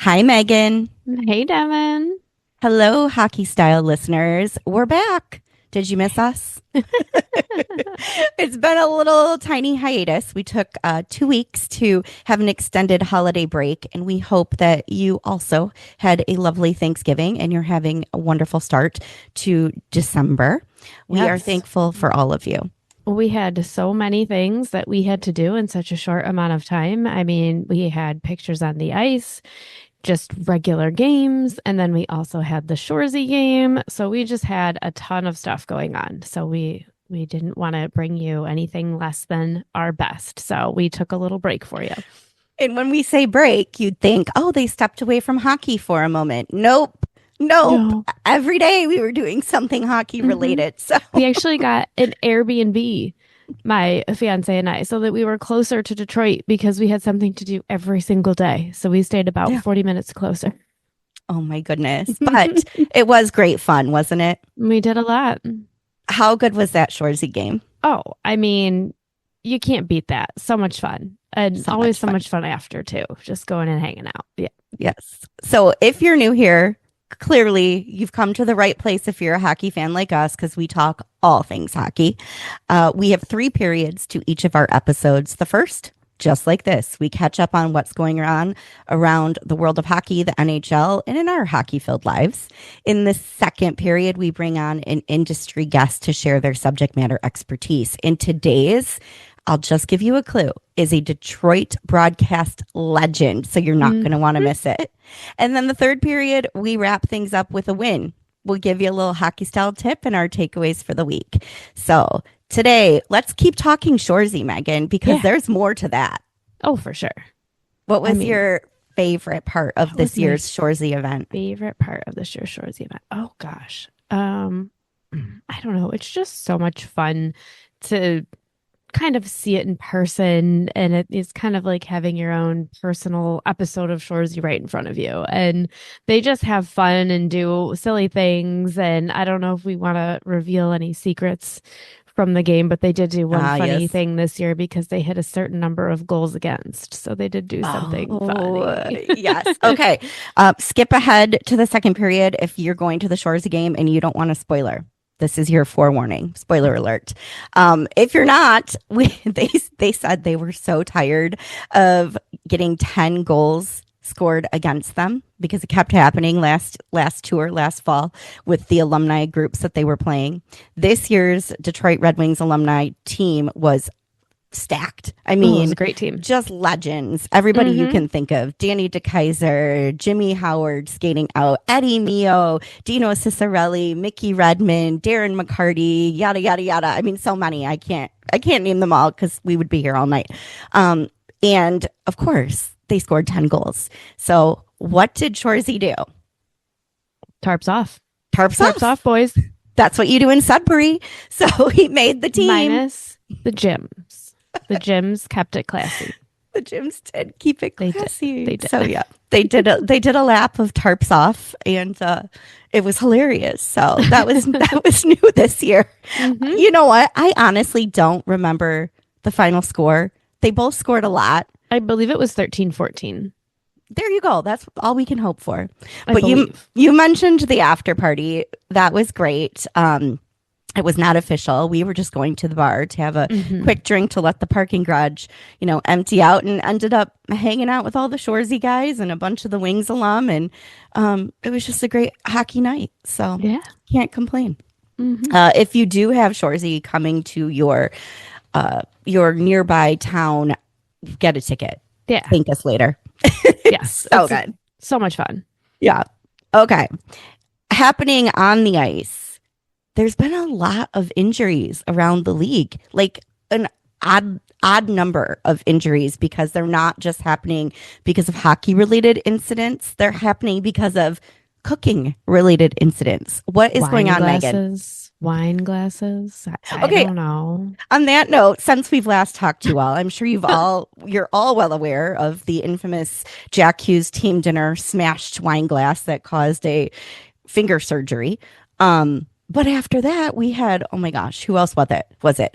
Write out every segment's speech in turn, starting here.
Hi, Megan. Hey, Devon. Hello, hockey style listeners. We're back. Did you miss us? It's been a little tiny hiatus. We took 2 weeks to have an extended holiday break, and we hope that you also had a lovely Thanksgiving and you're having a wonderful start to December. We are Yes. thankful for all of you. We had so many things that we had to do in such a short amount of time. I mean, we had pictures on the ice, just regular games, and then we also had the Shoresy game. So we just had a ton of stuff going on. So we didn't want to bring you anything less than our best. So we took a little break for you. And when we say break, you'd think, oh, they stepped away from hockey for a moment. Nope. Nope. No. Every day we were doing something hockey related. So We actually got an Airbnb, my fiance and I, so that we were closer to Detroit because we had something to do every single day. So we stayed about Yeah. 40 minutes closer. oh my goodness. But it was great fun, wasn't it? We did a lot. How good was that Shoresy game? Oh, I mean, you can't beat that. So much fun. And So always much so fun. much fun after, too. Just going and hanging out. Yeah. Yes. So if you're new here, clearly you've come to the right place if you're a hockey fan like us, because we talk all things hockey. We have 3 periods to each of our episodes. The first, just like this, we catch up on what's going on around the world of hockey, the NHL, and in our hockey filled lives. In the second period, we bring on an industry guest to share their subject matter expertise. In today's, I'll just give you a clue, is a Detroit broadcast legend. So you're not going to want to miss it. And then the third period, we wrap things up with a win. We'll give you a little hockey style tip and our takeaways for the week. So today, let's keep talking Shoresy, Megan, because Yeah. there's more to that. Oh, for sure. What was mean, your favorite part of what this was my year's Shoresy event? Favorite part of the Shores event? Oh, gosh. I don't know. It's just so much fun to kind of see it in person, and it is kind of like having your own personal episode of Shoresy right in front of you, and they just have fun and do silly things. And I don't know if we want to reveal any secrets from the game, but they did do one funny Yes. thing this year because they hit a certain number of goals against, so they did do something funny. Yes. Okay. Skip ahead to the second period if you're going to the Shoresy game and you don't want a spoiler. This is your forewarning. Spoiler alert. If you're not, they said they were so tired of getting 10 goals scored against them because it kept happening last tour, last fall, with the alumni groups that they were playing. This year's Detroit Red Wings alumni team was stacked. I It mean, was a great team. just legends. Everybody you Mhm. can think of. Danny DeKaiser, Jimmy Howard skating out, Eddie Mio, Dino Cicerelli, Mickey Redmond, Darren McCarty, yada yada yada. I mean, so many. I can't name them all because we would be here all night. And of course, they scored 10 goals. So what did Shoresy do? Tarps off. Tarps Tarps off, boys. That's what you do in Sudbury. So he made the team. Minus the gyms. The gyms kept it classy. The gyms did keep it They did. classy. They did. So yeah, they did a lap of tarps off, and it was hilarious. So that was new this year. Mhm. You know what? I honestly don't remember the final score. They both scored a lot. I believe it was 13-14. There you go. That's all we can hope for. I But believe. you mentioned the after party. That was great. It was not official. We were just going to the bar to have a Mhm. quick drink to let the parking garage, empty out, and ended up hanging out with all the Shoresy guys and a bunch of the Wings alum. And it was just a great hockey night. So Yeah. can't complain. Mhm. If you do have Shoresy coming to your nearby town, get a ticket. Yeah. Thank us later. Yes. So It's good. so much fun. Yeah. Okay. Happening on the ice. There's been a lot of injuries around the league, like an odd number of injuries, because they're not just happening because of hockey related incidents. They're happening because of cooking related incidents. What is going on, Megan? Wine glasses. I Okay. don't know. On that note, since we've last talked to you all, I'm sure you're all well aware of the infamous Jack Hughes team dinner smashed wine glass that caused a finger surgery. But after that, we had, oh my gosh, who else was it?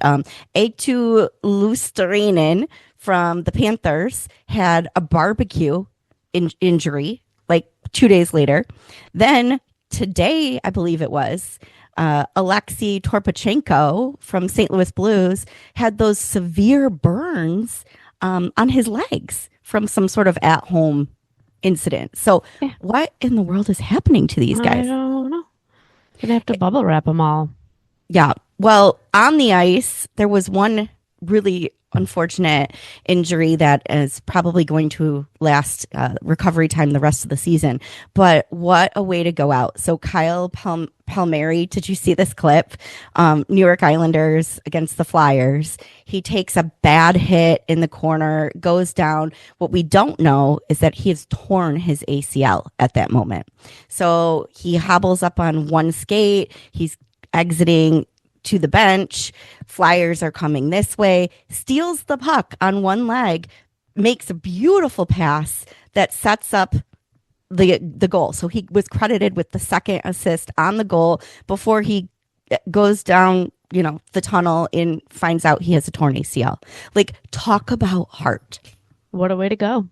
A2 Lusterinen from the Panthers had a barbecue injury like 2 days later. Then today, I Bleav it was, Alexei Torpachenko from St. Louis Blues had those severe burns on his legs from some sort of at-home incident. So Yeah. what in the world is happening to these I guys? don't know. Gonna have to bubble wrap them all. Yeah. Well, on the ice, there was one really unfortunate injury that is probably going to last recovery time the rest of the season. But what a way to go out. So Kyle Palmieri, did you see this clip? New York Islanders against the Flyers. He takes a bad hit in the corner, goes down. What we don't know is that he has torn his ACL at that moment. So he hobbles up on one skate. He's exiting to the bench. Flyers are coming this way, steals the puck on one leg, makes a beautiful pass that sets up the goal. So he was credited with the second assist on the goal before he goes down, the tunnel and finds out he has a torn ACL. Like, talk about heart. What a way to go.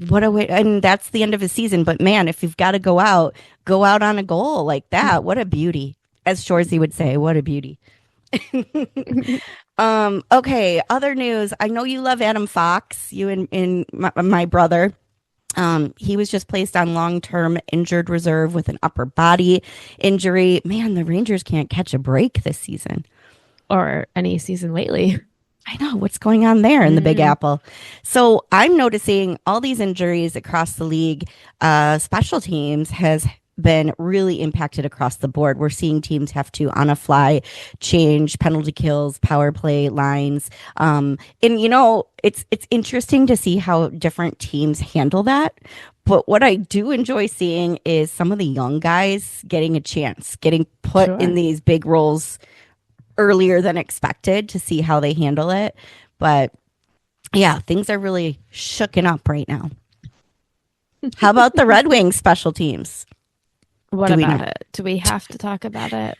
What a way. And that's the end of his season. But man, if you've got to go out on a goal like that. What a beauty. As Shorzy would say, what a beauty. Okay, other news. I know you love Adam Fox, you and my brother. He was just placed on long-term injured reserve with an upper body injury. Man, the Rangers can't catch a break this season. Or any season lately. I know what's going on there in the Big Apple. So I'm noticing all these injuries across the league. Special teams has been really impacted across the board. We're seeing teams have to, on a fly, change penalty kills, power play lines. And it's interesting to see how different teams handle that. But what I do enjoy seeing is some of the young guys getting a chance, getting put in these big roles earlier than expected to see how they handle it. But yeah, things are really shooken up right now. How about the Red Wings special teams? What about it? Do we have to talk about it?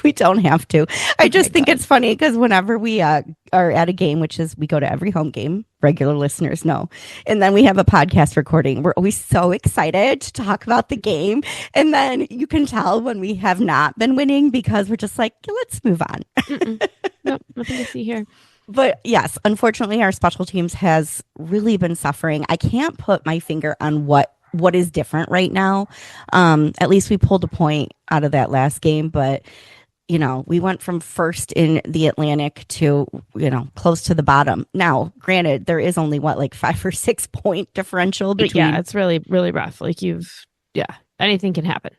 We don't have to. I just think it's funny because whenever we are at a game, which is we go to every home game, regular listeners know, and then we have a podcast recording, we're always so excited to talk about the game. And then you can tell when we have not been winning because we're just like, let's move on. Nope, nothing to see here. But yes, unfortunately, our special teams has really been suffering. I can't put my finger on what is different right now. At least we pulled a point out of that last game, but we went from first in the Atlantic to, close to the bottom. Now, granted, there is only 5 or 6 point differential between. Yeah, it's really, really rough. Anything can happen.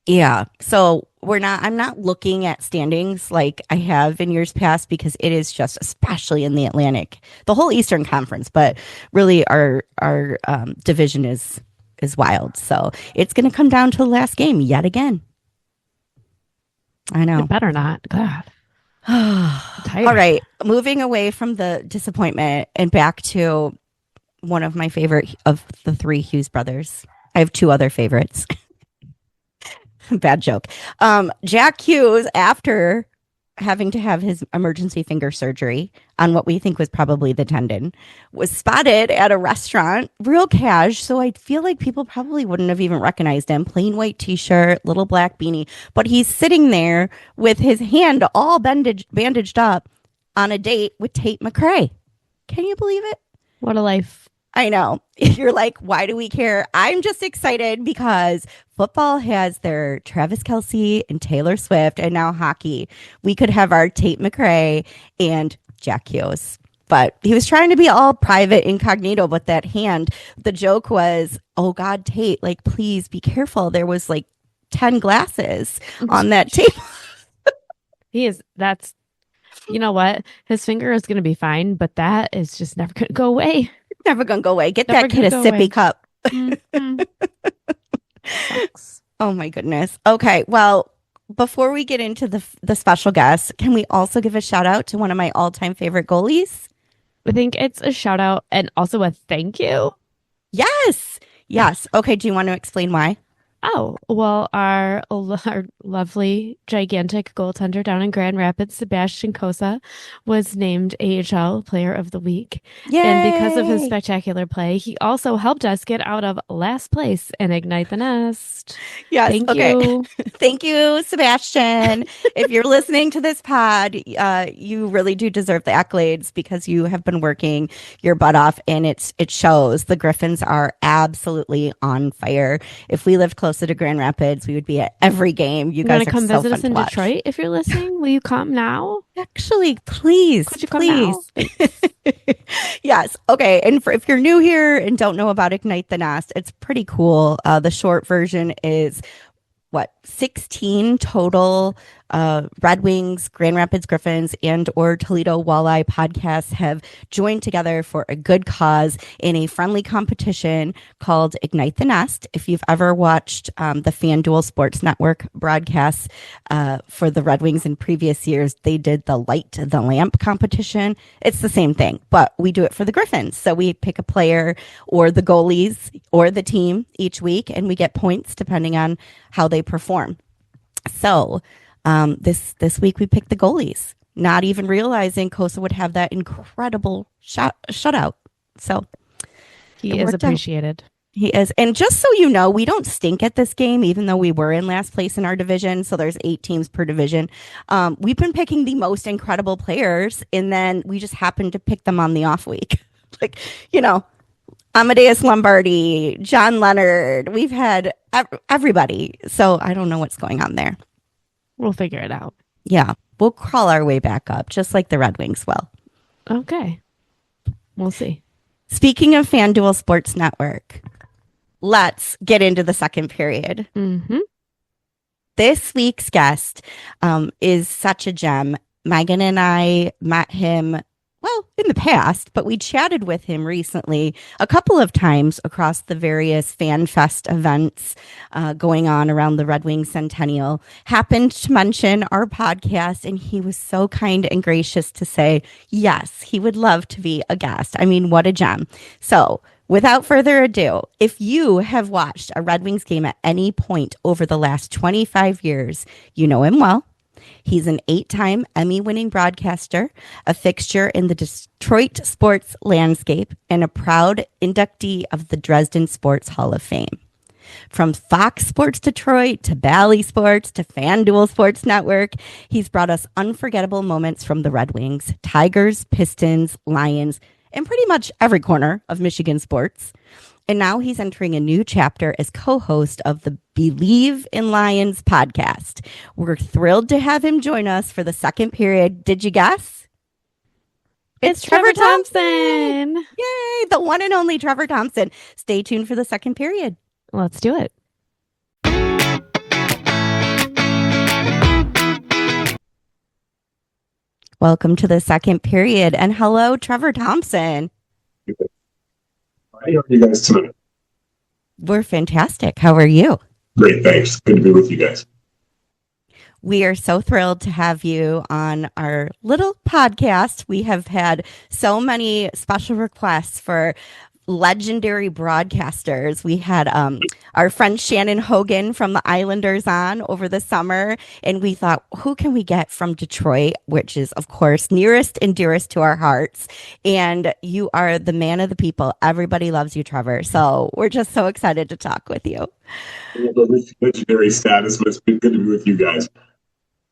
Yeah. So I'm not looking at standings like I have in years past because it is just, especially in the Atlantic, the whole Eastern Conference, but really our division is wild. So it's going to come down to the last game yet again. I know. It better not. God. All right. Moving away from the disappointment and back to one of my favorite of the three Hughes brothers. I have two other favorites. Bad joke. Jack Hughes, after having to have his emergency finger surgery on what we think was probably the tendon, was spotted at a restaurant, real cash. So I feel like people probably wouldn't have even recognized him. Plain white t-shirt, little black beanie, but he's sitting there with his hand all bandaged up on a date with Tate McRae. Can you believe it? What a life. I know. You're like, why do we care? I'm just excited because football has their Travis Kelce and Taylor Swift, and now hockey. We could have our Tate McRae and Jack Hughes. But he was trying to be all private, incognito, but that hand, the joke was, oh God, Tate, please be careful. There was 10 glasses on that table. You know what? His finger is going to be fine, but that is just never going to go away. Never gonna go away. Get that kid a sippy cup. Mm-hmm. Oh my goodness. Okay, well, before we get into the special guest, can we also give a shout out to one of my all-time favorite goalies? I think it's a shout out and also a thank you. Yes. Okay, do you want to explain why? Oh, well, our lovely, gigantic goaltender down in Grand Rapids, Sebastian Cosa, was named AHL Player of the Week. And because of his Yay! spectacular play, he also helped us get out of last place and ignite the nest. Yes. Thank Okay. you. Thank you, Sebastian. If you're listening to this pod, you really do deserve the accolades because you have been working your butt off, and it shows. The Griffins are absolutely on fire. If we lived closer to Grand Rapids, we would be at every game. You You want guys to are come so visit fun us to in watch. Detroit if you're listening? Will you come now? Actually, please, Could you come now? please. Thanks. Yes. Okay. And if you're new here and don't know about Ignite the Nest, it's pretty cool. The short version is what, 16 total Red Wings, Grand Rapids Griffins, and or Toledo Walleye podcasts have joined together for a good cause in a friendly competition called Ignite the Nest. If you've ever watched the FanDuel Sports Network broadcasts for the Red Wings in previous years, they did the Light the Lamp competition. It's the same thing, but we do it for the Griffins. So we pick a player or the goalies or the team each week, and we get points depending on how they perform. So this week we picked the goalies, not even realizing Kosa would have that incredible shutout. So it He is worked out. appreciated. He is. And just so you know, we don't stink at this game, even though we were in last place in our division. So there's 8 teams per division. We've been picking the most incredible players, and then we just happened to pick them on the off week. Like, you know, Amadeus Lombardi, John Leonard. We've had everybody. So I don't know what's going on there. We'll figure it out. Yeah, we'll crawl our way back up, just like the Red Wings will. Okay. We'll see. Speaking of FanDuel Sports Network, let's get into the second period. Mm-hmm. This week's guest is such a gem. Megan and I met him, well, in the past, but we chatted with him recently a couple of times across the various Fan Fest events going on around the Red Wings Centennial. Happened to mention our podcast, and he was so kind and gracious to say, yes, he would love to be a guest. I mean, what a gem. So without further ado, if you have watched a Red Wings game at any point over the last 25 years, you know him well. He's an 8-time Emmy-winning broadcaster, a fixture in the Detroit sports landscape, and a proud inductee of the Dresden Sports Hall of Fame. From Fox Sports Detroit to Bally Sports to FanDuel Sports Network, he's brought us unforgettable moments from the Red Wings, Tigers, Pistons, Lions, and pretty much every corner of Michigan sports. And now he's entering a new chapter as co-host of the Bleav in Lions podcast. We're thrilled to have him join us for the second period. Did you guess? It's Trevor Thompson. Yay, the one and only Trevor Thompson. Stay tuned for the second period. Let's do it. Welcome to the second period. And hello, Trevor Thompson. How are you guys tonight? We're fantastic. How are you? Great, thanks. Good to be with you guys. We are so thrilled to have you on our little podcast. We have had so many special requests for legendary broadcasters. We had our friend Shannon Hogan from the Islanders on over the summer, and we thought, who can we get from Detroit, which is, of course, nearest and dearest to our hearts. And you are the man of the people. Everybody loves you, Trevor. So we're just so excited to talk with you. Legendary status, but it's been good to be with you guys.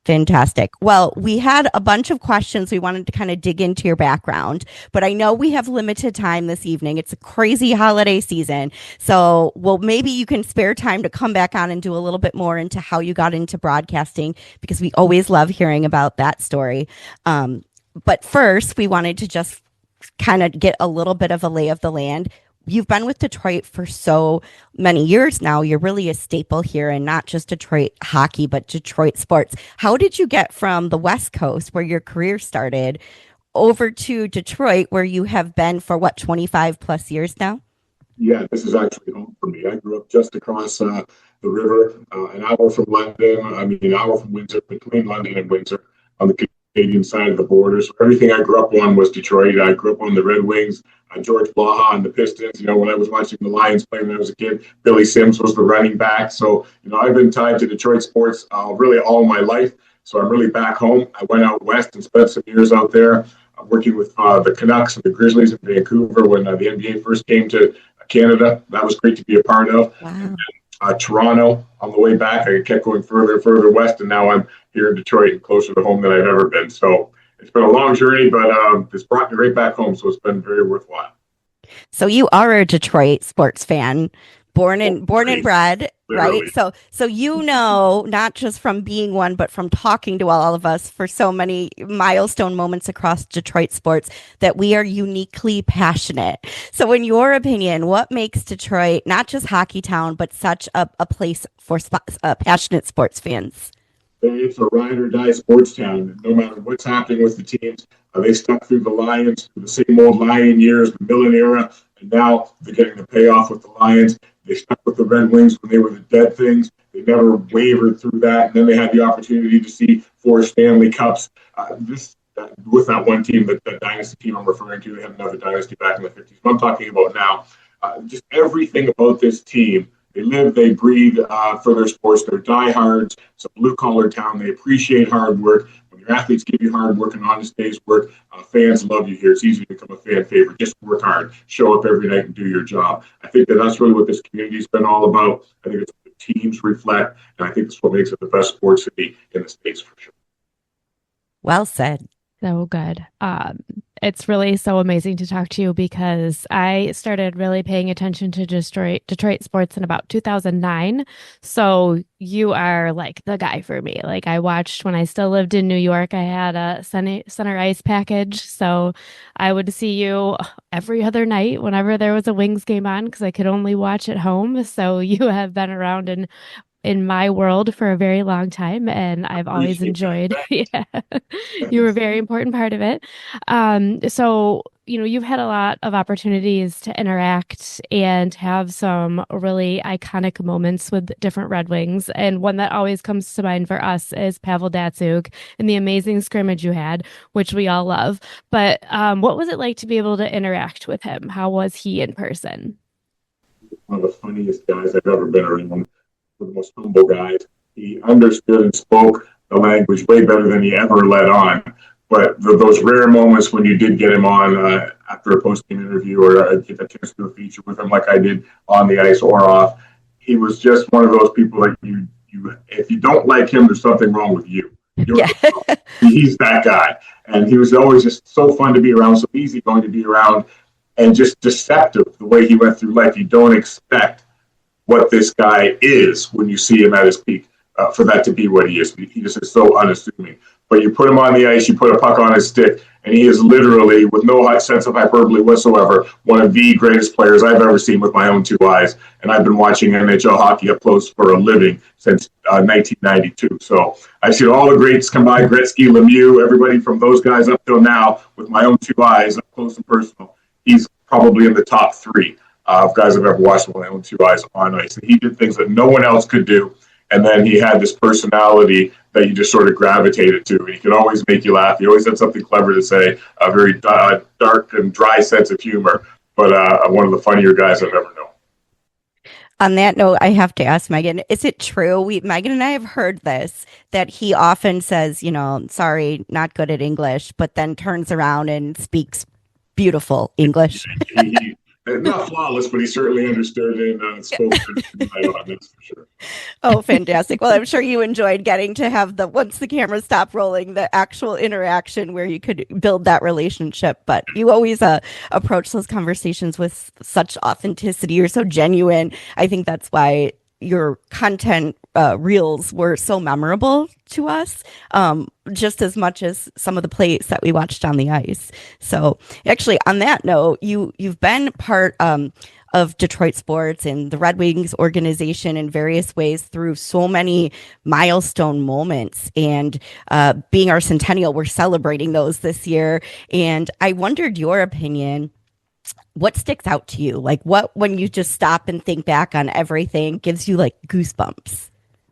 Fantastic. Well, we had a bunch of questions. We wanted to kind of dig into your background, but I know we have limited time this evening. It's a crazy holiday season. So, well, maybe you can spare time to come back on and do a little bit more into how you got into broadcasting, because we always love hearing about that story. But first, we wanted to just kind of get a little bit of a lay of the land. You've been with Detroit for so many years now. You're really a staple here, and not just Detroit hockey, but Detroit sports. How did you get from the West Coast, where your career started, over to Detroit, where you have been for 25 plus years now? Yeah, this is actually home for me. I grew up just across the river, an hour from London. I mean, an hour from Windsor, between London and Windsor, on the Canadian side of the border. So everything I grew up on was Detroit. I grew up on the Red Wings, George Blaha and the Pistons. When I was watching the Lions play when I was a kid, Billy Sims was the running back. So, I've been tied to Detroit sports really all my life. So I'm really back home. I went out west and spent some years out there working with the Canucks and the Grizzlies in Vancouver when the NBA first came to Canada. That was great to be a part of. Wow. And then, Toronto, on the way back, I kept going further and further west, and now I'm here in Detroit and closer to home than I've ever been. So it's been a long journey, but it's brought me right back home, so it's been very worthwhile. So you are a Detroit sports fan, born and bred, Literally. right? So not just from being one, but from talking to all of us for so many milestone moments across Detroit sports, that we are uniquely passionate. So in your opinion, what makes Detroit not just hockey town, but such a place for passionate sports fans? It's a ride or die sports town. No matter what's happening with the teams, they stuck through the Lions, through the same old Lion years, the Millen era, and now they're getting the payoff with the Lions. They stuck with the Red Wings when they were the dead things. They never wavered through that. And then they had the opportunity to see 4 Stanley Cups. With that one team, the dynasty team I'm referring to, they had another dynasty back in the 50s. What I'm talking about now, just everything about this team. They live, they breathe for their sports. They're diehards. It's a blue-collar town. They appreciate hard work. When your athletes give you hard work and honest day's work, fans love you here. It's easy to become a fan favorite. Just work hard. Show up every night and do your job. I think that's really what this community's been all about. I think it's what the teams reflect, and I think that's what makes it the best sports city in the States for sure. Well said. So good. It's really so amazing to talk to you, because I started really paying attention to Detroit sports in about 2009. So you are like the guy for me. Like, I watched when I still lived in New York. I had a center ice package. So I would see you every other night whenever there was a Wings game on, because I could only watch at home. So you have been around in my world for a very long time, and I've always enjoyed. Yeah, you were a very important part of it. So you've had a lot of opportunities to interact and have some really iconic moments with different Red Wings, and one that always comes to mind for us is Pavel Datsyuk and the amazing scrimmage you had, which we all love. But what was it like to be able to interact with him? How was he in person? One of the funniest guys I've ever been around. The most humble guys. He understood and spoke the language way better than he ever let on. But those rare moments when you did get him on after a post-game interview or get a chance to do a feature with him like I did on the ice or off, he was just one of those people that you if you don't like him, there's something wrong with you. He's that guy. And he was always just so fun to be around, so easy going to be around, and just deceptive the way he went through life. You don't expect what this guy is when you see him at his peak, for that to be what he is. He just is so unassuming. But you put him on the ice, you put a puck on his stick, and he is literally, with no sense of hyperbole whatsoever, one of the greatest players I've ever seen with my own 2 eyes. And I've been watching NHL hockey up close for a living since 1992. So I've seen all the greats come by, Gretzky, Lemieux, everybody from those guys up till now with my own 2 eyes, up close and personal. He's probably in the top 3. Of guys I've ever watched with my own 2 eyes on ice. And he did things that no one else could do. And then he had this personality that you just sort of gravitated to. And he could always make you laugh. He always had something clever to say, a very dark and dry sense of humor, but one of the funnier guys I've ever known. On that note, I have to ask Megan, is it true? Megan and I have heard this, that he often says, sorry, not good at English, but then turns around and speaks beautiful English. Not flawless, but he certainly understood and spoke right on, that's for sure. Oh, fantastic. Well, I'm sure you enjoyed getting to have once the camera stopped rolling, the actual interaction where you could build that relationship. But you always approach those conversations with such authenticity. You're so genuine. I think that's why your content reels were so memorable to us, just as much as some of the plays that we watched on the ice. So actually, on that note, you've been part of Detroit sports and the Red Wings organization in various ways through so many milestone moments. And being our centennial, we're celebrating those this year. And I wondered your opinion. What sticks out to you? Like, what, when you just stop and think back on everything, gives you like goosebumps?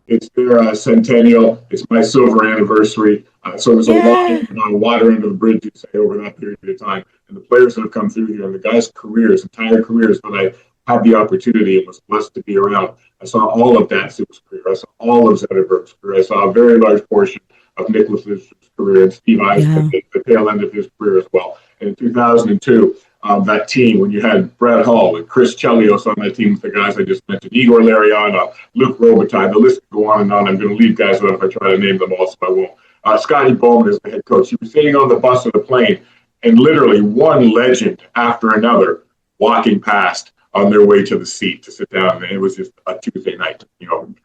It's their centennial. It's my silver anniversary. So there's a lot of water under the bridge, you say, over that period of time. And the players that have come through here and the guys' careers, entire careers that I had the opportunity and was blessed to be around. I saw all of Dan Super's career. I saw all of Zetterberg's career. I saw a very large portion of Nicholas Lidstrom's career and Steve Eisman at the tail end of his career as well. And in 2002, that team, when you had Brett Hull and Chris Chelios on that team with the guys I just mentioned, Igor Lariana, Luke Robitaille, the list can go on and on. I'm going to leave guys out if I try to name them all, so I won't. Scotty Bowman is the head coach. He was sitting on the bus or the plane, and literally one legend after another walking past on their way to the seat to sit down. And it was just a Tuesday night, going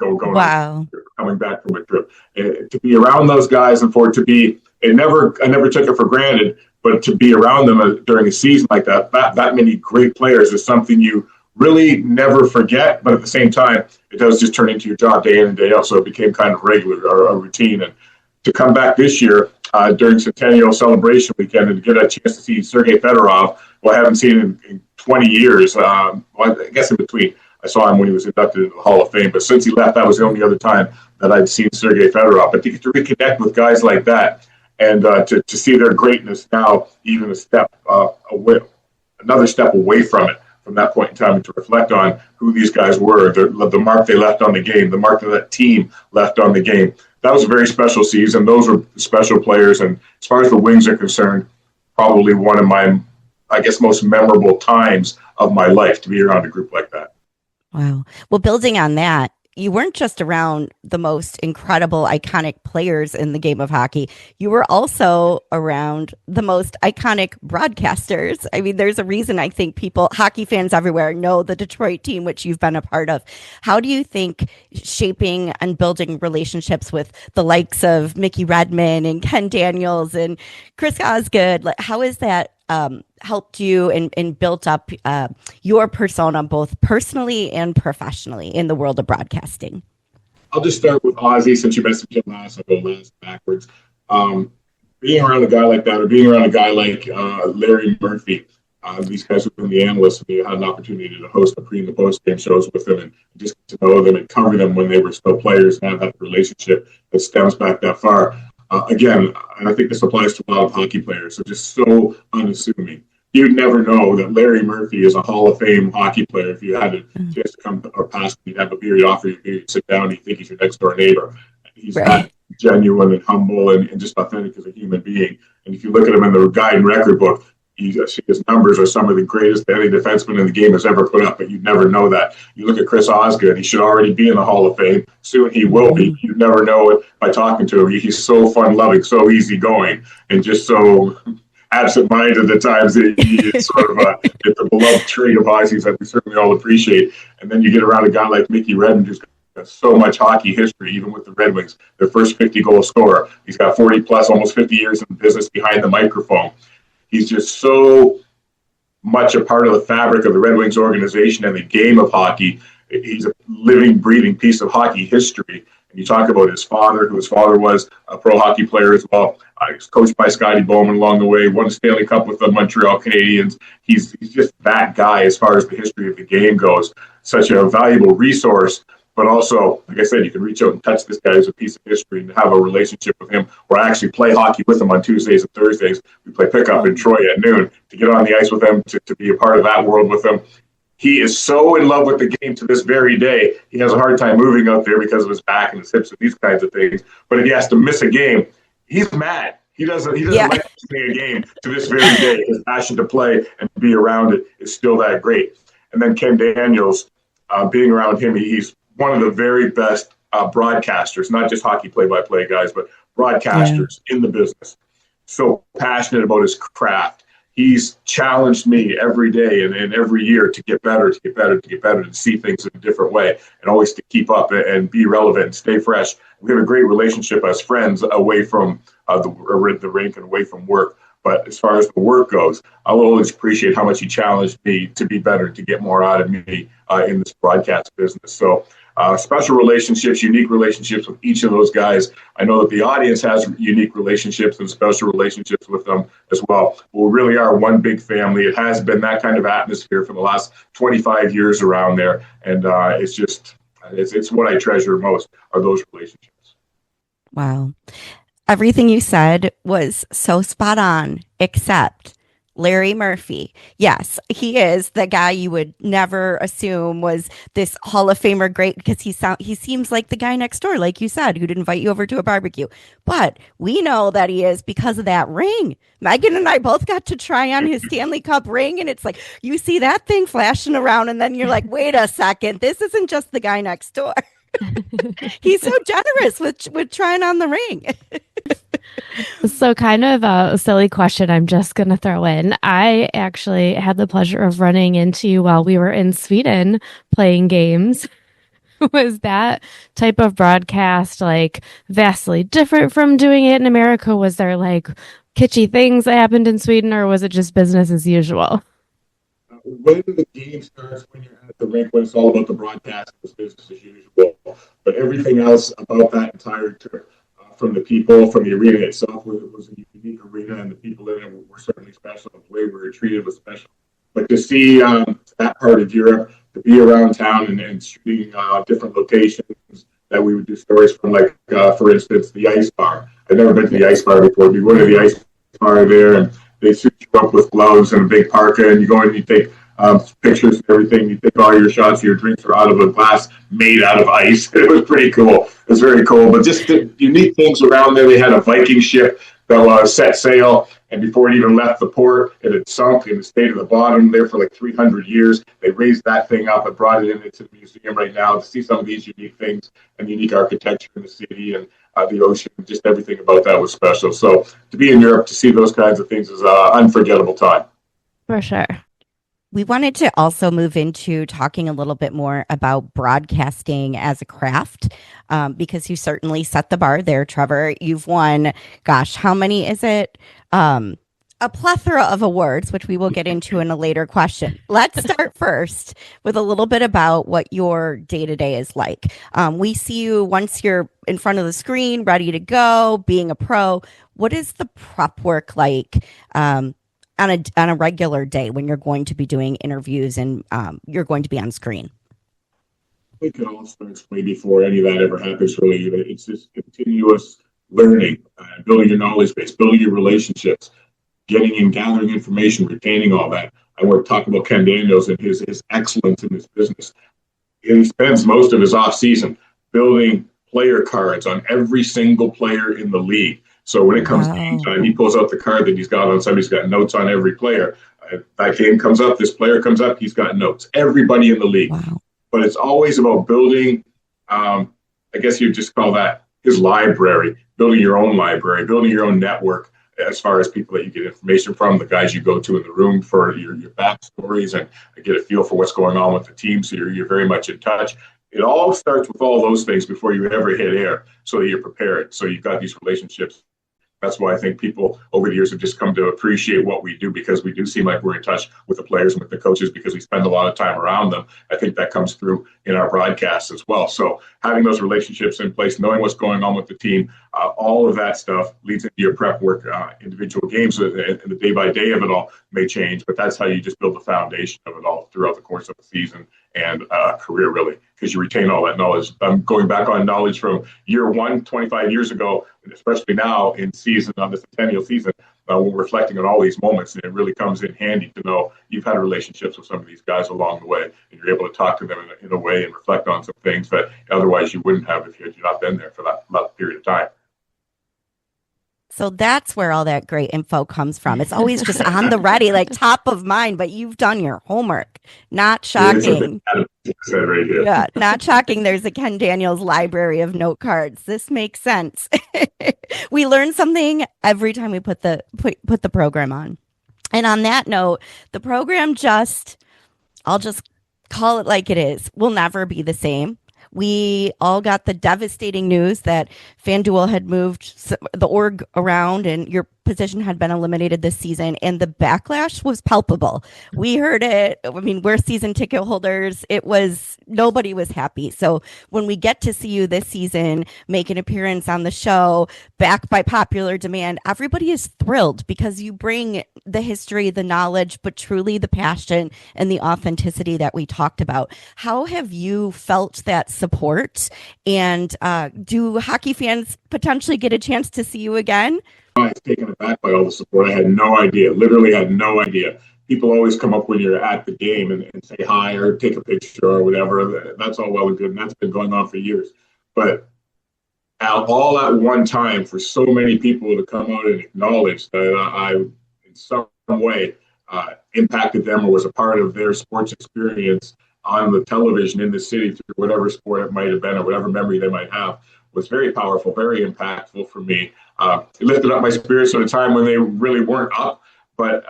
coming back from a trip. And to be around those guys and for it to be, I never took it for granted, but to be around them during a season like that many great players is something you really never forget. But at the same time, it does just turn into your job day in and day out. So it became kind of regular or a routine. And to come back this year during Centennial Celebration Weekend and to get a chance to see Sergei Fedorov, who I haven't seen in 20 years. I guess in between, I saw him when he was inducted into the Hall of Fame. But since he left, that was the only other time that I'd seen Sergei Fedorov. But to get to reconnect with guys like that and to see their greatness now, even a step away, another step away from it, from that point in time, and to reflect on who these guys were, the mark they left on the game, the mark that team left on the game. That was a very special season. Those were special players. And as far as the Wings are concerned, probably one of my, I guess, most memorable times of my life to be around a group like that. Wow. Well, building on that, you weren't just around the most incredible, iconic players in the game of hockey. You were also around the most iconic broadcasters. I mean, there's a reason I think hockey fans everywhere know the Detroit team, which you've been a part of. How do you think shaping and building relationships with the likes of Mickey Redmond and Ken Daniels and Chris Osgood, how is that helped you and built up your persona both personally and professionally in the world of broadcasting? I'll just start with Ozzy since you mentioned him last. I'll go last backwards. Being around a guy like that or being around a guy like Larry Murphy, these guys have been the analysts and you had an opportunity to host the pre and the post game shows with them and just get to know them and cover them when they were still players and have that relationship that stems back that far. Again, and I think this applies to a lot of hockey players, so just so unassuming. You'd never know that Larry Murphy is a Hall of Fame hockey player if you had a chance to come or pass, you'd have a beer, he'd offer you a beer, you'd sit down, and you think he's your next door neighbor. He's not genuine and humble and just authentic as a human being. And if you look at him in the guide and record book, his numbers are some of the greatest that any defenseman in the game has ever put up, but you'd never know that. You look at Chris Osgood, he should already be in the Hall of Fame. Soon he will be. You'd never know it by talking to him. He's so fun-loving, so easygoing, and just so absent-minded at times. It's sort of it's a beloved trait of Ozzy's that we certainly all appreciate. And then you get around a guy like Mickey Redmond, who's got so much hockey history, even with the Red Wings, their first 50-goal scorer. He's got 40-plus, almost 50 years in business behind the microphone. He's just so much a part of the fabric of the Red Wings organization and the game of hockey. He's a living, breathing piece of hockey history. And you talk about his father, who his father was a pro hockey player as well. He was coached by Scotty Bowman along the way, won a Stanley Cup with the Montreal Canadiens. He's just that guy as far as the history of the game goes. Such a valuable resource. But also, like I said, you can reach out and touch this guy as a piece of history and have a relationship with him, or actually play hockey with him on Tuesdays and Thursdays. We play pickup in Troy at noon to get on the ice with him, to be a part of that world with him. He is so in love with the game to this very day. He has a hard time moving out there because of his back and his hips and these kinds of things. But if he has to miss a game, he's mad. He doesn't like missing a game to this very day. His passion to play and be around it is still that great. And then Ken Daniels, being around him, he's one of the very best broadcasters, not just hockey play-by-play guys, but broadcasters in the business. So passionate about his craft. He's challenged me every day and every year to get better, to see things in a different way, and always to keep up and be relevant and stay fresh. We have a great relationship as friends away from the rink and away from work. But as far as the work goes, I'll always appreciate how much he challenged me to be better, to get more out of me in this broadcast business. So special relationships, unique relationships with each of those guys. I know that the audience has unique relationships and special relationships with them as well. We really are one big family. It has been that kind of atmosphere for the last 25 years around there. And it's just It's what I treasure most are those relationships. Wow. Everything you said was so spot on, except Larry Murphy. Yes, he is the guy you would never assume was this Hall of Famer great because he seems like the guy next door, like you said, who'd invite you over to a barbecue. But we know that he is because of that ring. Megan and I both got to try on his Stanley Cup ring, and it's like you see that thing flashing around, and then you're like, wait a second, this isn't just the guy next door. He's so generous with trying on the ring. So kind of a silly question I'm just going to throw in. I actually had the pleasure of running into you while we were in Sweden playing games. Was that type of broadcast like vastly different from doing it in America? Was there like kitschy things that happened in Sweden, or was it just business as usual? When the game starts, when you're at the rink, when it's all about the broadcast, it's business as usual. But everything else about that entire trip, from the people, from the arena itself, was a unique arena, and the people in it were certainly special. The way we were treated was special. But to see that part of Europe, to be around town and shooting different locations that we would do stories from, like, for instance, the ice bar. I've never been to the ice bar before. We went to the ice bar there, and they suit you up with gloves and a big parka, and you go in and you take pictures and everything. You take all your shots, your drinks are out of a glass made out of ice. It was pretty cool. It was very cool. But just the unique things around there. They had a Viking ship that set sail, and before it even left the port, it had sunk and it stayed at the bottom there for like 300 years. They raised that thing up and brought it into the museum right now to see some of these unique things and unique architecture in the city and the ocean. Just everything about that was special. So to be in Europe, to see those kinds of things is an unforgettable time. For sure. We wanted to also move into talking a little bit more about broadcasting as a craft, because you certainly set the bar there, Trevor. You've won, gosh, how many is it? A plethora of awards, which we will get into in a later question. Let's start first with a little bit about what your day-to-day is like. We see you once you're in front of the screen, ready to go, being a pro. What is the prep work like on a regular day when you're going to be doing interviews and you're going to be on screen? I think it all starts way before any of that ever happens, really. It's this continuous learning, building your knowledge base, building your relationships, getting and gathering information, retaining all that. I want to talk about Ken Daniels and his excellence in this business. He spends most of his off season building player cards on every single player in the league. So when it comes to game time, he pulls out the card that he's got on somebody. He's got notes on every player. That game comes up, this player comes up, he's got notes. Everybody in the league. Wow. But it's always about building, I guess you'd just call that his library, building your own library, building your own network as far as people that you get information from, the guys you go to in the room for your backstories and get a feel for what's going on with the team. So you're very much in touch. It all starts with all those things before you ever hit air so that you're prepared. So you've got these relationships. That's why I think people over the years have just come to appreciate what we do, because we do seem like we're in touch with the players and with the coaches because we spend a lot of time around them. I think that comes through in our broadcasts as well. So having those relationships in place, knowing what's going on with the team, all of that stuff leads into your prep work. Individual games and the day by day of it all may change, but that's how you just build the foundation of it all throughout the course of the season and career, really, because you retain all that knowledge. I'm going back on knowledge from year one, 25 years ago, and especially now in season, on the centennial season, we're reflecting on all these moments, and it really comes in handy to know you've had relationships with some of these guys along the way, and you're able to talk to them in a way and reflect on some things that otherwise you wouldn't have if you had not been there for that period of time. So that's where all that great info comes from. It's always just on the ready, like top of mind, but you've done your homework. Not shocking. Right here. Yeah, not shocking. There's a Ken Daniels library of note cards. This makes sense. We learn something every time we put the program on. And on that note, the program I'll just call it like it is, will never be the same. We all got the devastating news that FanDuel had moved the org around and your position had been eliminated this season, and the backlash was palpable. We heard it. I mean, we're season ticket holders. Nobody was happy. So when we get to see you this season make an appearance on the show, back by popular demand, everybody is thrilled because you bring the history, the knowledge, but truly the passion and the authenticity that we talked about. How have you felt that support. And do hockey fans potentially get a chance to see you again? I was taken aback by all the support. I had no idea, literally had no idea. People always come up when you're at the game and say hi or take a picture or whatever. That's all well and good, and that's been going on for years. But all at one time, for so many people to come out and acknowledge that I, in some way, impacted them or was a part of their sports experience on the television in the city through whatever sport it might have been or whatever memory they might have, was very powerful, very impactful for me. It lifted up my spirits at a time when they really weren't up. But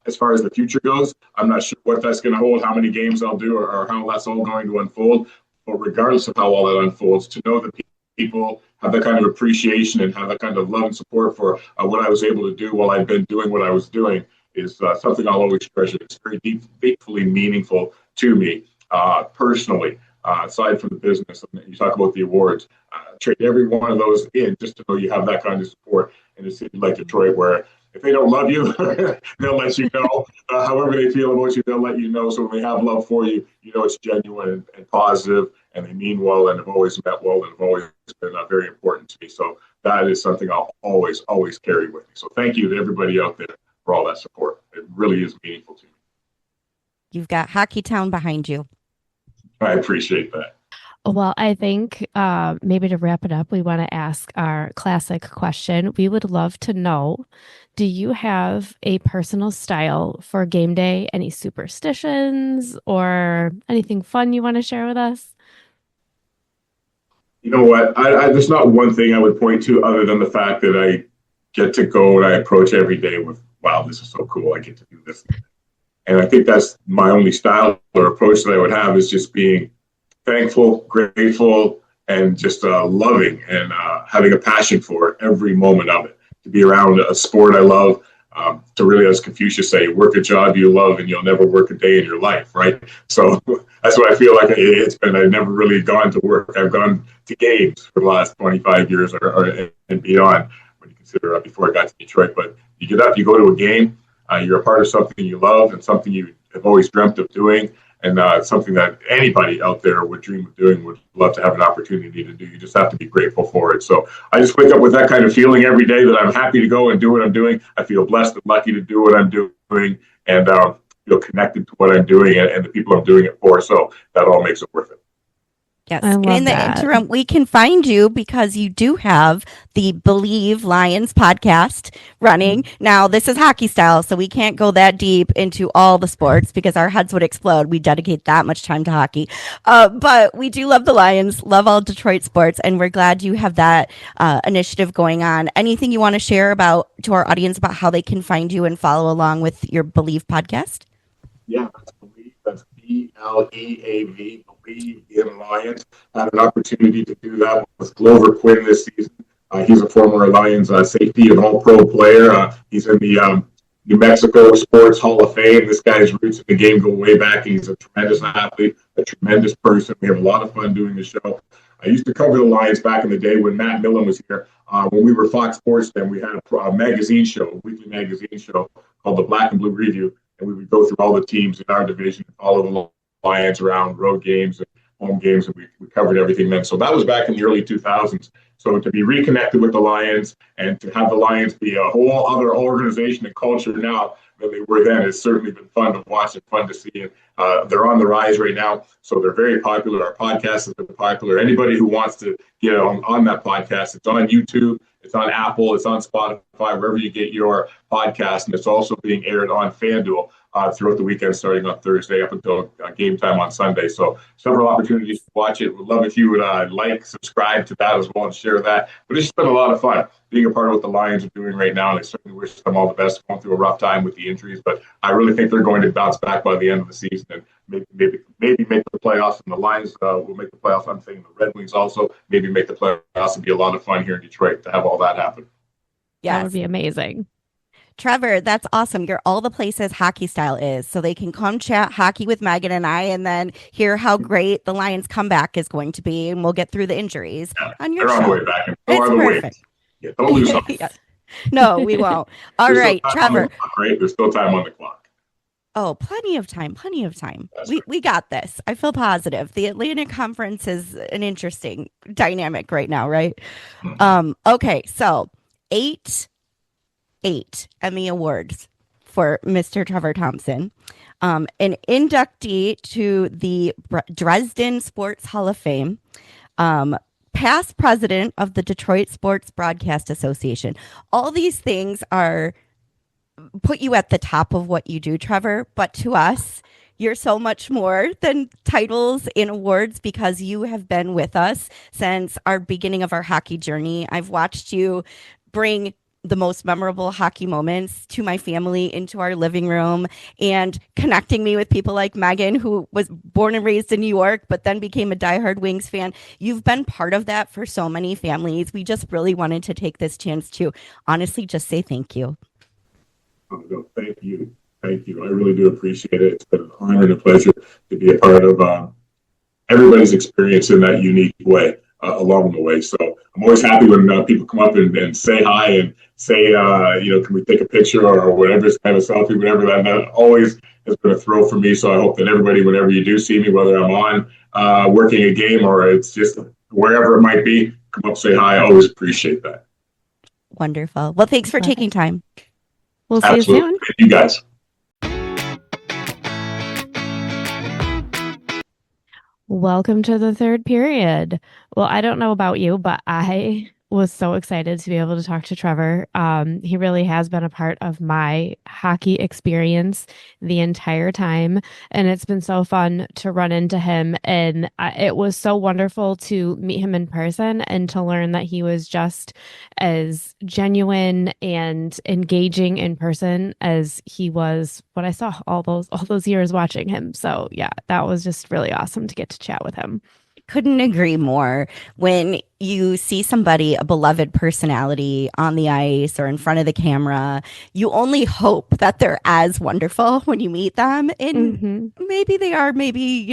as far as the future goes, I'm not sure what that's going to hold, how many games I'll do, or how that's all going to unfold. But regardless of how all that unfolds, to know that people have that kind of appreciation and have that kind of love and support for what I was able to do while I've been doing what I was doing is something I'll always treasure. It's very deeply meaningful to me personally. Aside from the business, and you talk about the awards, trade every one of those in just to know you have that kind of support in a city like Detroit, where if they don't love you, they'll let you know. However they feel about you, they'll let you know. So when they have love for you, you know it's genuine and positive, and they mean well, and have always meant well, and have always been very important to me. So that is something I'll always carry with me. So thank you to everybody out there for all that support. It really is meaningful to me. You've got Hockey Town behind you. I appreciate that. Well, I think maybe to wrap it up, we want to ask our classic question. We would love to know, do you have a personal style for game day? Any superstitions or anything fun you want to share with us? You know what? There's not one thing I would point to other than the fact that I get to go and I approach every day with, wow, this is so cool. I get to do this. And I think that's my only style or approach that I would have, is just being thankful, grateful, and just loving and having a passion for every moment of it. To be around a sport I love, to really, as Confucius say, work a job you love and you'll never work a day in your life, right? So that's what I feel like it's been. I've never really gone to work. I've gone to games for the last 25 years and beyond, when you consider before I got to Detroit. But you get up, you go to a game, you're a part of something you love and something you have always dreamt of doing, and something that anybody out there would dream of doing, would love to have an opportunity to do. You just have to be grateful for it. So I just wake up with that kind of feeling every day that I'm happy to go and do what I'm doing. I feel blessed and lucky to do what I'm doing, and feel connected to what I'm doing and the people I'm doing it for. So that all makes it worth it. Yes. And in the interim, we can find you because you do have the Bleav Lions podcast running. Now, this is hockey style, so we can't go that deep into all the sports because our heads would explode. We dedicate that much time to hockey. But we do love the Lions, love all Detroit sports, and we're glad you have that initiative going on. Anything you want to share to our audience about how they can find you and follow along with your Bleav podcast? Yeah, that's Bleav. That's BLEAV. Bleav in Lions. I had an opportunity to do that with Glover Quin this season. He's a former Lions safety and all-pro player. He's in the New Mexico Sports Hall of Fame. This guy's roots in the game go way back. He's a tremendous athlete, a tremendous person. We have a lot of fun doing the show. I used to cover the Lions back in the day when Matt Millen was here. When we were Fox Sports, then we had a magazine show, a weekly magazine show called the Black and Blue Review, and we would go through all the teams in our division, follow the Lions around road games and home games, and we covered everything then. So that was back in the early 2000s. So to be reconnected with the Lions and to have the Lions be a whole other organization and culture now than they were then has certainly been fun to watch and fun to see. And they're on the rise right now, so they're very popular. Our podcast has been popular. Anybody who wants to get on that podcast, it's on YouTube, it's on Apple, it's on Spotify, wherever you get your podcast, and it's also being aired on FanDuel throughout the weekend, starting on Thursday up until game time on Sunday. So several opportunities to watch it. Would love if you would subscribe to that as well, and share that. But it's just been a lot of fun being a part of what the Lions are doing right now, and I certainly wish them all the best. Going through a rough time with the injuries, but I really think they're going to bounce back by the end of the season and maybe make the playoffs. And the Lions will make the playoffs. I'm thinking the Red Wings also maybe make the playoffs. It'd be a lot of fun here in Detroit to have all that happen. Yeah, that would be amazing. Trevor, that's awesome. You're all the places hockey style is, so they can come chat hockey with Megan and I, and then hear how great the Lions comeback is going to be, and we'll get through the injuries on your show. They're on the way back. It's perfect. Yeah, don't lose hope. Yeah. No, we won't. All right, Trevor. Great. There's still time on the clock. Oh, plenty of time, plenty of time. We got this. I feel positive. The Atlantic Conference is an interesting dynamic right now, right? Okay, so eight Emmy Awards for Mr. Trevor Thompson. An inductee to the Dresden Sports Hall of Fame. Past president of the Detroit Sports Broadcast Association. All these things are put you at the top of what you do, Trevor. But to us, you're so much more than titles and awards because you have been with us since our beginning of our hockey journey. I've watched you bring the most memorable hockey moments to my family into our living room and connecting me with people like Megan, who was born and raised in New York, but then became a diehard Wings fan. You've been part of that for so many families. We just really wanted to take this chance to honestly just say thank you. Oh, no, thank you. Thank you. I really do appreciate it. It's been an honor and a pleasure to be a part of everybody's experience in that unique way along the way. So I'm always happy when people come up and say hi and say, can we take a picture or whatever, kind of selfie, whatever. That always has been a thrill for me. So I hope that everybody, whenever you do see me, whether I'm on working a game or it's just wherever it might be, come up, say hi. I always appreciate that. Wonderful. Well, thanks for taking time. We'll see you soon. Thank you guys. Welcome to the third period. Well, I don't know about you, but I was so excited to be able to talk to Trevor. He really has been a part of my hockey experience the entire time, and it's been so fun to run into him. And it was so wonderful to meet him in person and to learn that he was just as genuine and engaging in person as he was when I saw all those years watching him. So yeah, that was just really awesome to get to chat with him. Couldn't agree more. When you see somebody, a beloved personality on the ice or in front of the camera, you only hope that they're as wonderful when you meet them. And maybe they are, maybe,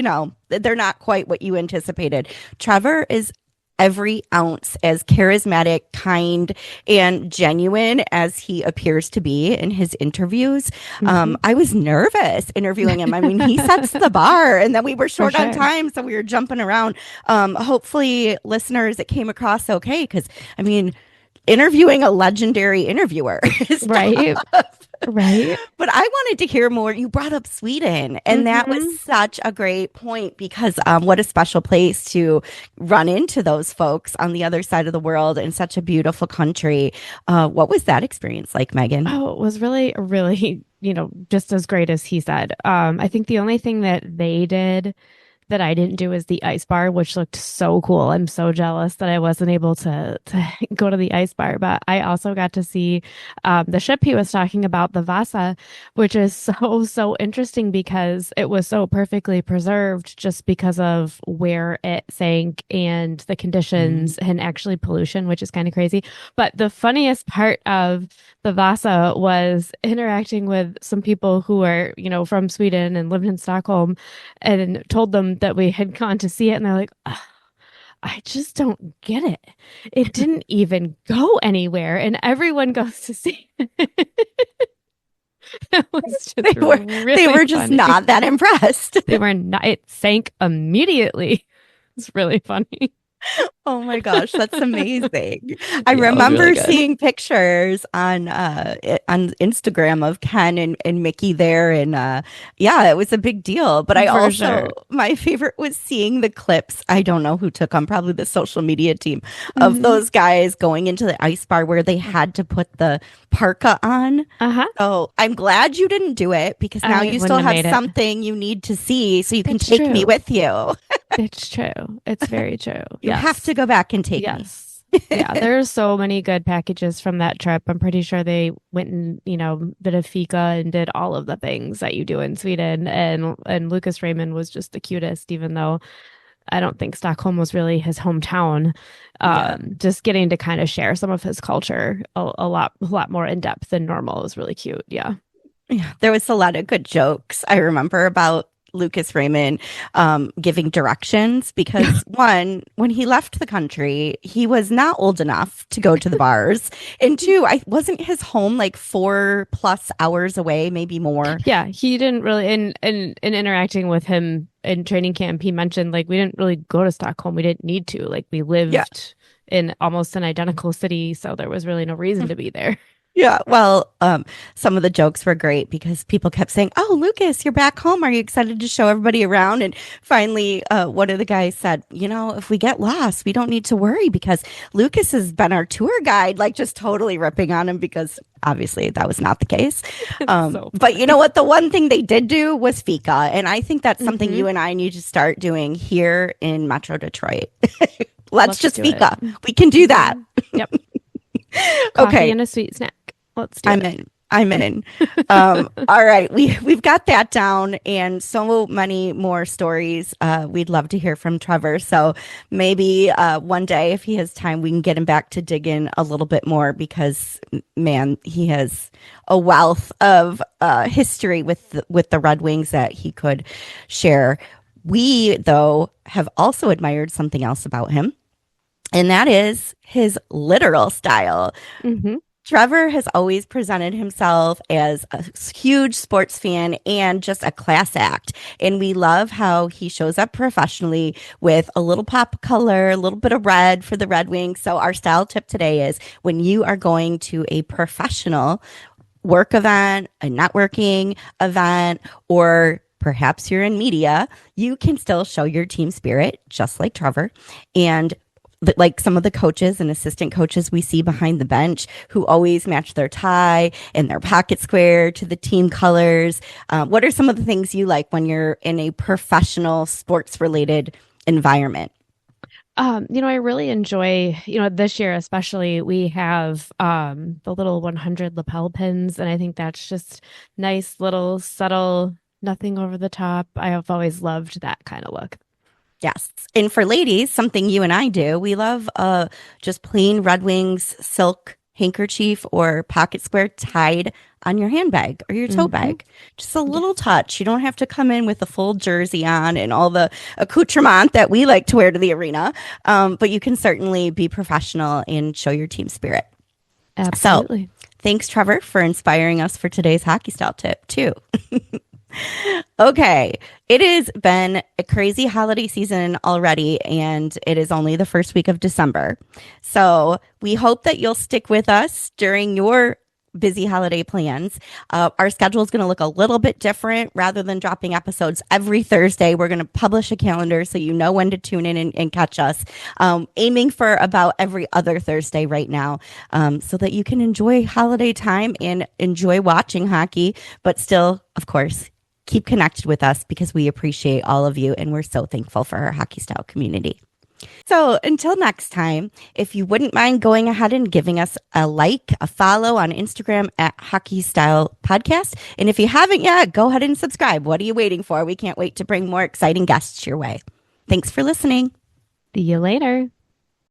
they're not quite what you anticipated. Trevor is every ounce as charismatic, kind, and genuine as he appears to be in his interviews. I was nervous interviewing him. I mean, he sets the bar, and then we were short on time, so we were jumping around. Hopefully, listeners, it came across okay, because, I mean, interviewing a legendary interviewer is right. tough. Right. But I wanted to hear more. You brought up Sweden, and that was such a great point because what a special place to run into those folks on the other side of the world in such a beautiful country. What was that experience like, Megan? Oh, it was really, really, just as great as he said. I think the only thing that they did that I didn't do is the ice bar, which looked so cool. I'm so jealous that I wasn't able to go to the ice bar, but I also got to see the ship he was talking about, the Vasa, which is so interesting because it was so perfectly preserved just because of where it sank and the conditions and actually pollution, which is kind of crazy. But the funniest part of the Vasa was interacting with some people who are, from Sweden and lived in Stockholm, and told them that we had gone to see it, and they're like, I just don't get it. It didn't even go anywhere, and everyone goes to see it. That was just they were just funny. not that impressed. They were not. It sank immediately. It's really funny. Oh my gosh, that's amazing. I remember really seeing pictures on Instagram of Ken and Mickey there, and it was a big deal. But my favorite was seeing the clips. I don't know who took them, probably the social media team of those guys going into the ice bar where they had to put the parka on. So I'm glad you didn't do it because now you still have something you need to see, so you can take me with you. It's true. It's very true. You have to go back and take me. Yeah, there's so many good packages from that trip. I'm pretty sure they went and, did a fika and did all of the things that you do in Sweden. And Lucas Raymond was just the cutest, even though I don't think Stockholm was really his hometown. Just getting to kind of share some of his culture a lot more in depth than normal was really cute. Yeah. There was a lot of good jokes I remember about Lucas Raymond giving directions because one, when he left the country, he was not old enough to go to the bars. And two, I wasn't his home like 4+ hours away, maybe more. Yeah, he didn't really in interacting with him in training camp, he mentioned like we didn't really go to Stockholm. We didn't need to. Like we lived in almost an identical city, so there was really no reason to be there. Yeah, well, some of the jokes were great because people kept saying, "Oh, Lucas, you're back home. Are you excited to show everybody around?" And finally, one of the guys said, "You know, if we get lost, we don't need to worry because Lucas has been our tour guide," like just totally ripping on him because obviously that was not the case. But you know what? The one thing they did do was fika. And I think that's something you and I need to start doing here in Metro Detroit. Let's just fika. We can do that. Yep. Coffee and a sweet snack. Let's do it. I'm in. All right. We've got that down and so many more stories. We'd love to hear from Trevor. So maybe one day, if he has time, we can get him back to dig in a little bit more because, man, he has a wealth of history with the Red Wings that he could share. We, though, have also admired something else about him, and that is his literal style. Trevor has always presented himself as a huge sports fan and just a class act. And we love how he shows up professionally with a little pop of color, a little bit of red for the Red Wings. So our style tip today is when you are going to a professional work event, a networking event, or perhaps you're in media, you can still show your team spirit, just like Trevor. And like some of the coaches and assistant coaches we see behind the bench who always match their tie and their pocket square to the team colors. What are some of the things you like when you're in a professional sports related environment? I really enjoy, this year especially, we have the little 100 lapel pins, and I think that's just nice, little, subtle, nothing over the top. I have always loved that kind of look. Yes. And for ladies, something you and I do, we love just plain Red Wings silk handkerchief or pocket square tied on your handbag or your tote bag. Just a little touch. You don't have to come in with a full jersey on and all the accoutrement that we like to wear to the arena. But you can certainly be professional and show your team spirit. Absolutely. So, thanks, Trevor, for inspiring us for today's hockey style tip, too. Okay, it has been a crazy holiday season already, and it is only the first week of December. So we hope that you'll stick with us during your busy holiday plans. Our schedule is going to look a little bit different. Rather than dropping episodes every Thursday, we're going to publish a calendar so you know when to tune in and catch us. Aiming for about every other Thursday right now, so that you can enjoy holiday time and enjoy watching hockey, but still, of course, keep connected with us because we appreciate all of you and we're so thankful for our hockey style community. So until next time, if you wouldn't mind going ahead and giving us a like, a follow on Instagram at Hockey Style Podcast. And if you haven't yet, go ahead and subscribe. What are you waiting for? We can't wait to bring more exciting guests your way. Thanks for listening. See you later.